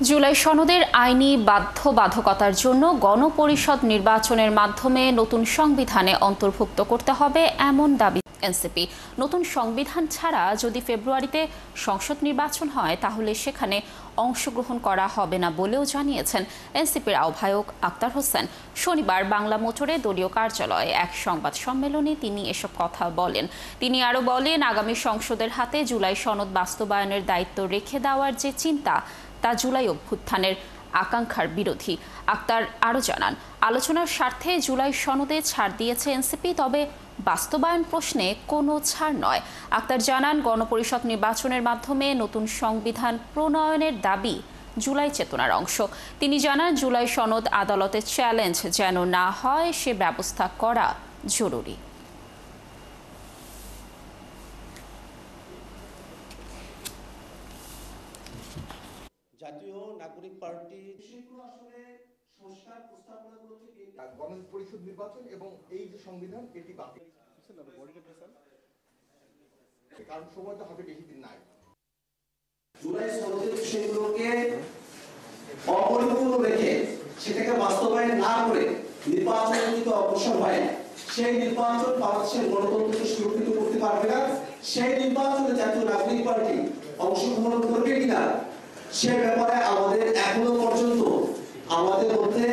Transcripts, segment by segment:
জুলাই সনদের আইনি বাধ্যবাধকতার জন্য গণপরিষদ নির্বাচনের মাধ্যমে নতুন সংবিধানে অন্তর্ভুক্ত করতে হবে এমন দাবি এনসিপি। নতুন সংবিধান ছাড়া যদি ফেব্রুয়ারিতে সংসদ নির্বাচন হয় তাহলে সেখানে অংশগ্রহণ করা হবে না বলেও জানিয়েছেন এনসিপির আহ্বায়ক আক্তার হোসেন। শনিবার বাংলা মোটরে দলীয় কার্যালয়ে এক সংবাদ সম্মেলনে তিনি এসব কথা বলেন। তিনি আরও বলেন, আগামী সংসদের হাতে জুলাই সনদ বাস্তবায়নের দায়িত্ব রেখে দেওয়ার যে চিন্তা তা জুলাই অভ্যুত্থানের আকাঙ্ক্ষার বিরোধী। আক্তার আরও জানান, আলোচনার স্বার্থে জুলাই সনদে ছাড় দিয়েছে এনসিপি, তবে বাস্তবায়ন প্রশ্নে কোনো ছাড় নয়। আক্তার জানান, গণপরিষদ নির্বাচনের মাধ্যমে নতুন সংবিধান প্রণয়নের দাবি জুলাই চেতনার অংশ। তিনি জানান, জুলাই সনদ আদালতের চ্যালেঞ্জ যেন না হয় সে ব্যবস্থা করা জরুরি। জাতীয় নাগরিক পার্টি সেগুলো আসলে সংস্কার প্রস্তাবনাগুলো থেকে গণপরিষদ নির্বাচন এবং এই যে সংবিধান এটি বাতিল, কারণ সময় তো হাতে বেশি দিন নাই। জুলাই সনদের বিষয়গুলোকে অপরিপূর্ণ রেখে সেটাকে বাস্তবায়ন না করে নির্বাচন যদি অগ্রসর হয়, সেই নির্বাচন বাংলাদেশের গণতন্ত্রকে সুরক্ষিত করতে পারবে না। সেই নির্বাচনে জাতীয় নাগরিক পার্টি অংশগ্রহণ করবে কিনা সে ব্যাপারে আমাদের এখনো পর্যন্ত আমাদের মধ্যে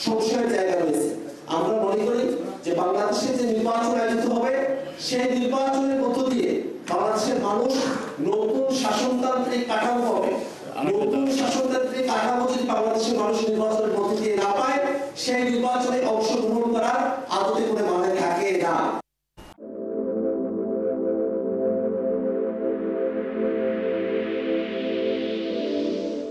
সংশয়ের জায়গা রয়েছে। আমরা মনে করি যে বাংলাদেশে যে নির্বাচন আয়োজিত হবে সেই নির্বাচনের মধ্য দিয়ে বাংলাদেশের মানুষ নতুন শাসনতান্ত্রিক কাঠামো হবে। নতুন শাসনতান্ত্রিক কাঠামো যদি বাংলাদেশের মানুষ নির্বাচনের মধ্য দিয়ে না পায়, সেই নির্বাচনে অংশ